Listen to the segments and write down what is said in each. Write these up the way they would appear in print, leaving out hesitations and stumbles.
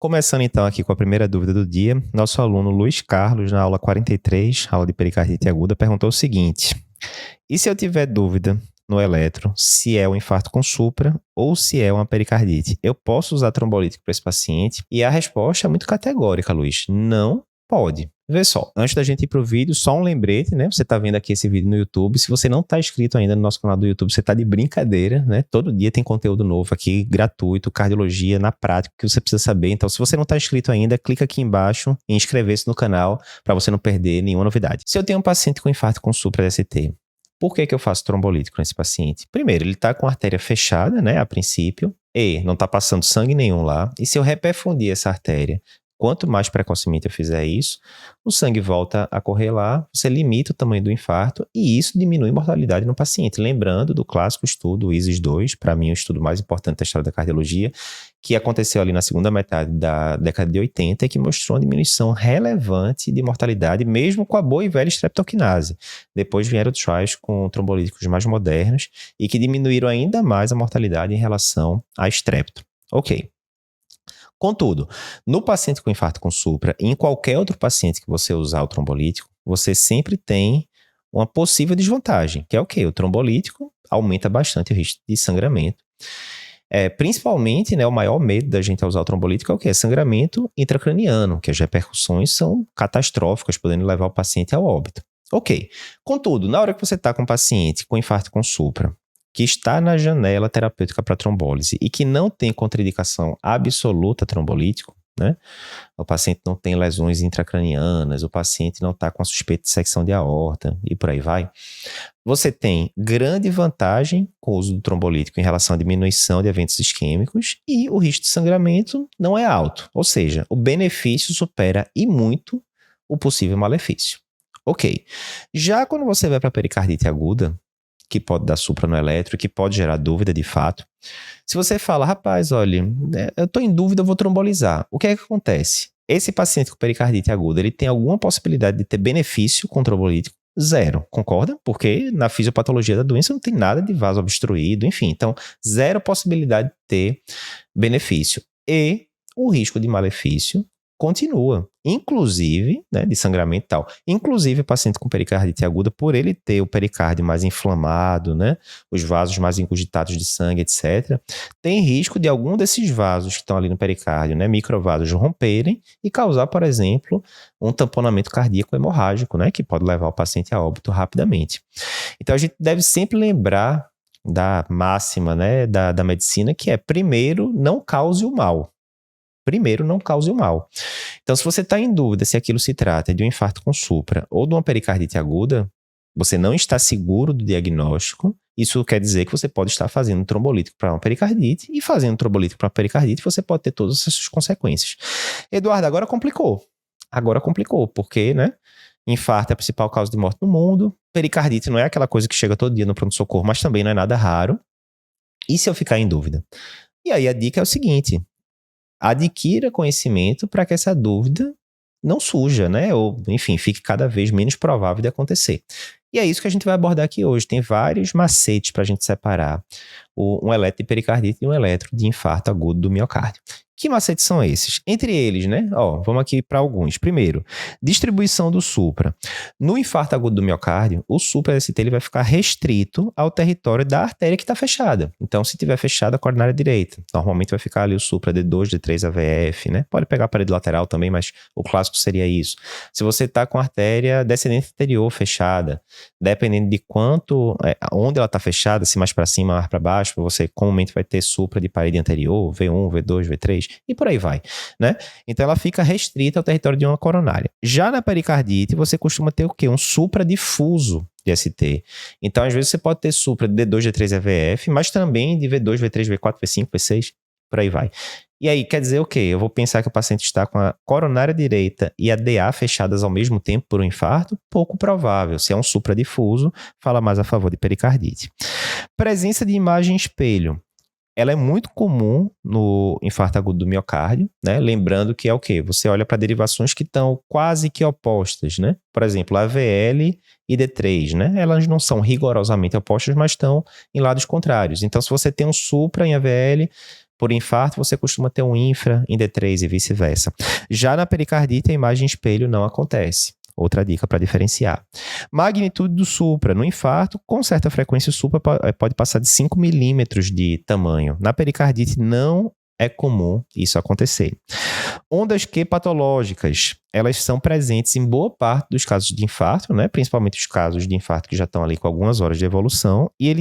Começando então aqui com a primeira dúvida do dia, nosso aluno Luiz Carlos, na aula 43, aula de pericardite aguda, perguntou o seguinte: e se eu tiver dúvida no eletro se é um infarto com supra ou se é uma pericardite, eu posso usar trombolítico para esse paciente? E a resposta é muito categórica, Luiz: não pode. Vê só, antes da gente ir pro vídeo, só um lembrete, né? Você tá vendo aqui esse vídeo no YouTube. Se você não tá inscrito ainda no nosso canal do YouTube, você tá de brincadeira, né? Todo dia tem conteúdo novo aqui, gratuito, cardiologia na prática, que você precisa saber. Então, se você não tá inscrito ainda, clica aqui embaixo em inscrever-se no canal para você não perder nenhuma novidade. Se eu tenho um paciente com infarto com supra ST, por que eu faço trombolítico nesse paciente? Primeiro, ele tá com a artéria fechada, né? A princípio, e não tá passando sangue nenhum lá. E se eu reperfundir essa artéria, quanto mais precocemente eu fizer isso, o sangue volta a correr lá, você limita o tamanho do infarto e isso diminui a mortalidade no paciente. Lembrando do clássico estudo, o ISIS-2, para mim o estudo mais importante da história da cardiologia, que aconteceu ali na segunda metade da década de 80 e que mostrou uma diminuição relevante de mortalidade, mesmo com a boa e velha streptokinase. Depois vieram trials com trombolíticos mais modernos e que diminuíram ainda mais a mortalidade em relação a strepto. Ok. Contudo, no paciente com infarto com supra e em qualquer outro paciente que você usar o trombolítico, você sempre tem uma possível desvantagem, que é o quê? O trombolítico aumenta bastante o risco de sangramento. Principalmente, né, o maior medo da gente usar o trombolítico é o quê? Sangramento intracraniano, que as repercussões são catastróficas, podendo levar o paciente ao óbito. Ok. Contudo, na hora que você está com um paciente com infarto com supra, que está na janela terapêutica para trombólise e que não tem contraindicação absoluta trombolítico, né? O paciente não tem lesões intracranianas, o paciente não está com a suspeita de secção de aorta e por aí vai. Você tem grande vantagem com o uso do trombolítico em relação à diminuição de eventos isquêmicos e o risco de sangramento não é alto. Ou seja, o benefício supera e muito o possível malefício. Ok. Já quando você vai para a pericardite aguda, que pode dar supra no eletro, que pode gerar dúvida de fato. Se você fala, rapaz, olha, eu estou em dúvida, eu vou trombolizar. O que é que acontece? Esse paciente com pericardite aguda, ele tem alguma possibilidade de ter benefício com trombolítico? Zero, concorda? Porque na fisiopatologia da doença não tem nada de vaso obstruído, enfim. Então, zero possibilidade de ter benefício. E o risco de malefício continua, inclusive, né, de sangramento e tal. Inclusive, o paciente com pericardite aguda, por ele ter o pericárdio mais inflamado, né, os vasos mais encurgitados de sangue, etc., tem risco de algum desses vasos que estão ali no pericárdio, né, microvasos, romperem e causar, por exemplo, um tamponamento cardíaco hemorrágico, né, que pode levar o paciente a óbito rapidamente. Então, a gente deve sempre lembrar da máxima, né, da medicina, que é, primeiro, não cause o mal. Primeiro, não cause o mal. Então, se você está em dúvida se aquilo se trata de um infarto com supra ou de uma pericardite aguda, você não está seguro do diagnóstico, isso quer dizer que você pode estar fazendo um trombolítico para uma pericardite e fazendo um trombolítico para uma pericardite, você pode ter todas essas consequências. Eduardo, agora complicou. Agora complicou, porque, né? Infarto é a principal causa de morte no mundo, pericardite não é aquela coisa que chega todo dia no pronto-socorro, mas também não é nada raro. E se eu ficar em dúvida? E aí a dica é o seguinte: adquira conhecimento para que essa dúvida não surja, né? Ou, enfim, fique cada vez menos provável de acontecer. E é isso que a gente vai abordar aqui hoje. Tem vários macetes para a gente separar um eletro de pericardite e um eletro de infarto agudo do miocárdio. Que macetes são esses? Entre eles, né? Vamos aqui para alguns. Primeiro, distribuição do supra. No infarto agudo do miocárdio, o supra-ST ele vai ficar restrito ao território da artéria que está fechada. Então, se tiver fechada a coronária direita, normalmente vai ficar ali o supra D2, D3, AVF, né? Pode pegar a parede lateral também, mas o clássico seria isso. Se você está com a artéria descendente anterior fechada, dependendo de onde ela está fechada, se mais para cima, mais para baixo, você comumente vai ter supra de parede anterior, V1, V2, V3, e por aí vai, né? Então ela fica restrita ao território de uma coronária. Já na pericardite, você costuma ter o quê? Um supra difuso de ST. Então, às vezes, você pode ter supra de D2, D3 AVF, mas também de V2, V3, V4, V5, V6, por aí vai. E aí, quer dizer o quê? Eu vou pensar que o paciente está com a coronária direita e a DA fechadas ao mesmo tempo por um infarto? Pouco provável. Se é um supradifuso, fala mais a favor de pericardite. Presença de imagem espelho. Ela é muito comum no infarto agudo do miocárdio, né? Lembrando que é o quê? Você olha para derivações que estão quase que opostas, né? Por exemplo, AVL e D3, né? Elas não são rigorosamente opostas, mas estão em lados contrários. Então, se você tem um supra em AVL, Por infarto, você costuma ter um infra em D3 e vice-versa. Já na pericardite, a imagem espelho não acontece. Outra dica para diferenciar. Magnitude do supra. No infarto, com certa frequência, o supra pode passar de 5 milímetros de tamanho. Na pericardite, não é comum isso acontecer. Ondas Q patológicas, elas são presentes em boa parte dos casos de infarto, né? Principalmente os casos de infarto que já estão ali com algumas horas de evolução, e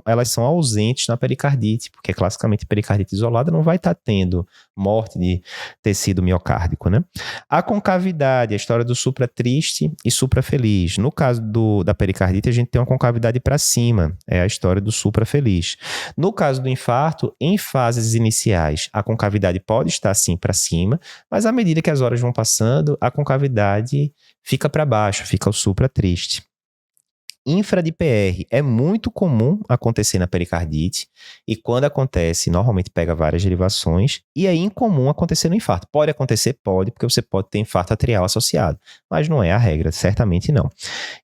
elas são ausentes na pericardite, porque classicamente pericardite isolada não vai estar tendo morte de tecido miocárdico, né? A concavidade, a história do supra triste e supra feliz. No caso da pericardite, a gente tem uma concavidade para cima, é a história do supra feliz. No caso do infarto, em fases iniciais, a concavidade pode estar sim para cima, mas à medida que as horas vão passando, a concavidade fica para baixo, fica o supra triste. Infra de PR é muito comum acontecer na pericardite e quando acontece, normalmente pega várias derivações e é incomum acontecer no infarto. Pode acontecer? Pode, porque você pode ter infarto atrial associado, mas não é a regra, certamente não.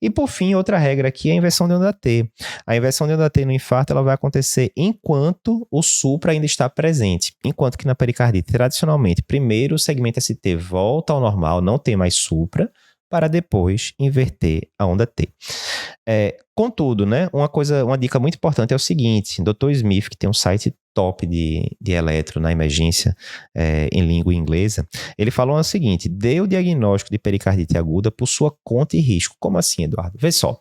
E por fim, outra regra aqui é a inversão de onda T. A inversão de onda T no infarto ela vai acontecer enquanto o supra ainda está presente, enquanto que na pericardite, tradicionalmente, primeiro o segmento ST volta ao normal, não tem mais supra, para depois inverter a onda T. Contudo, né, uma dica muito importante é o seguinte, Dr. Smith, que tem um site top de eletro na emergência em língua inglesa, ele falou o seguinte: dê o diagnóstico de pericardite aguda por sua conta e risco. Como assim, Eduardo? Vê só.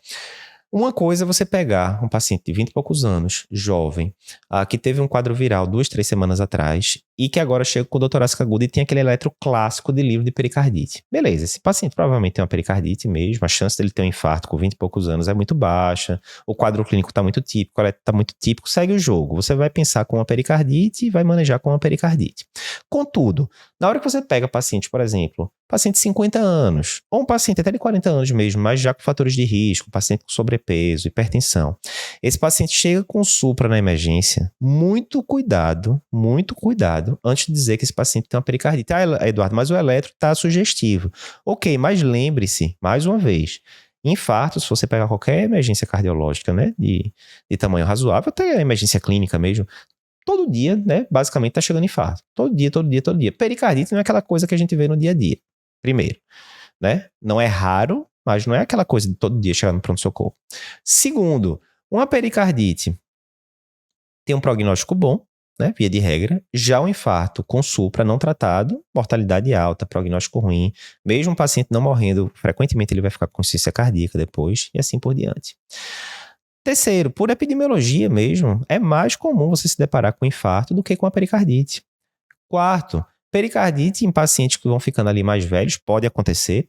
Uma coisa é você pegar um paciente de 20 e poucos anos, jovem, que teve um quadro viral 2, 3 semanas atrás e que agora chega com dor torácica aguda e tem aquele eletro clássico de livro de pericardite. Beleza, esse paciente provavelmente tem uma pericardite mesmo, a chance dele ter um infarto com 20 e poucos anos é muito baixa, o quadro clínico está muito típico, o eletro está muito típico, segue o jogo. Você vai pensar com uma pericardite e vai manejar com uma pericardite. Contudo, na hora que você pega paciente, por exemplo, paciente de 50 anos, ou um paciente até de 40 anos mesmo, mas já com fatores de risco, paciente com sobrepeso, hipertensão. Esse paciente chega com supra na emergência, muito cuidado antes de dizer que esse paciente tem uma pericardite. Eduardo, mas o eletro está sugestivo. Ok, mas lembre-se, mais uma vez, infarto, se você pegar qualquer emergência cardiológica, né, de tamanho razoável, até a emergência clínica mesmo, todo dia, né, basicamente tá chegando infarto. Todo dia. Pericardite não é aquela coisa que a gente vê no dia a dia. Primeiro, né? Não é raro, mas não é aquela coisa de todo dia chegar no pronto-socorro. Segundo, uma pericardite tem um prognóstico bom, né, via de regra. Já o infarto com supra não tratado, mortalidade alta, prognóstico ruim. Mesmo o paciente não morrendo, frequentemente ele vai ficar com insuficiência cardíaca depois e assim por diante. Terceiro, por epidemiologia mesmo, é mais comum você se deparar com infarto do que com a pericardite. Quarto, pericardite em pacientes que vão ficando ali mais velhos pode acontecer,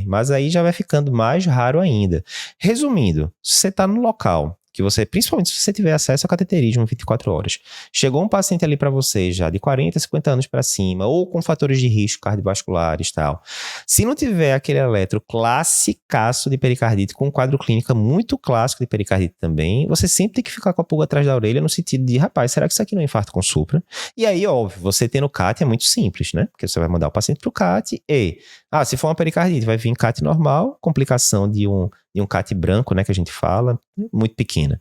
mas aí já vai ficando mais raro ainda. Resumindo, se você está no local que você, principalmente se você tiver acesso a cateterismo 24 horas, chegou um paciente ali para você já de 40, 50 anos para cima, ou com fatores de risco cardiovasculares e tal, se não tiver aquele eletro classicaço de pericardite, com um quadro clínico muito clássico de pericardite também, você sempre tem que ficar com a pulga atrás da orelha no sentido de, rapaz, será que isso aqui não é infarto com supra? E aí, óbvio, você tendo CAT é muito simples, né? Porque você vai mandar o paciente pro CAT e, se for uma pericardite, vai vir CAT normal, complicação de um CAT branco, né, que a gente fala, muito pequena.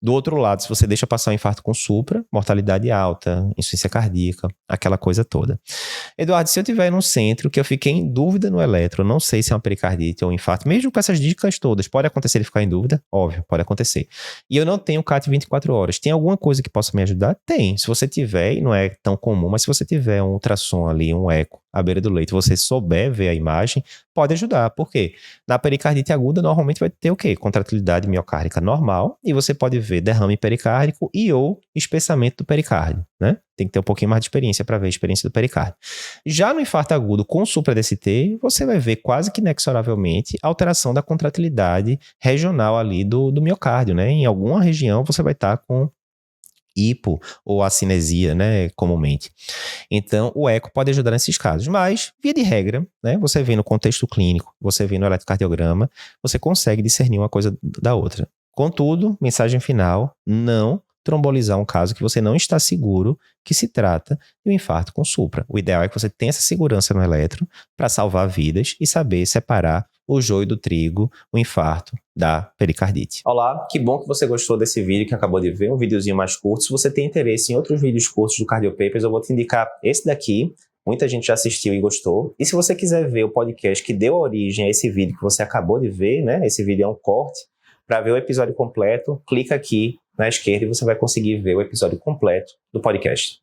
Do outro lado, se você deixa passar um infarto com supra, mortalidade alta, insuficiência cardíaca, aquela coisa toda. Eduardo, se eu estiver num centro que eu fiquei em dúvida no eletro, não sei se é uma pericardite ou um infarto, mesmo com essas dicas todas, pode acontecer ele ficar em dúvida? Óbvio, pode acontecer. E eu não tenho CAT 24 horas. Tem alguma coisa que possa me ajudar? Tem. Se você tiver, e não é tão comum, mas se você tiver um ultrassom ali, um eco, à beira do leito, você souber ver a imagem, pode ajudar. Por quê? Na pericardite aguda, normalmente vai ter o quê? Contratilidade miocárdica normal, e você pode ver derrame pericárdico e ou espessamento do pericárdio, né? Tem que ter um pouquinho mais de experiência para ver a experiência do pericárdio. Já no infarto agudo com supra-DST, você vai ver quase que inexoravelmente alteração da contratilidade regional ali do miocárdio, né? Em alguma região você vai estar com hipo ou acinesia, né, comumente. Então, o eco pode ajudar nesses casos, mas, via de regra, né, você vê no contexto clínico, você vê no eletrocardiograma, você consegue discernir uma coisa da outra. Contudo, mensagem final, não trombolizar um caso que você não está seguro que se trata de um infarto com supra. O ideal é que você tenha essa segurança no eletro para salvar vidas e saber separar o joio do trigo, o infarto da pericardite. Olá, que bom que você gostou desse vídeo que acabou de ver, um videozinho mais curto. Se você tem interesse em outros vídeos curtos do Cardiopapers, eu vou te indicar esse daqui. Muita gente já assistiu e gostou. E se você quiser ver o podcast que deu origem a esse vídeo que você acabou de ver, né? Esse vídeo é um corte. Para ver o episódio completo, clica aqui na esquerda e você vai conseguir ver o episódio completo do podcast.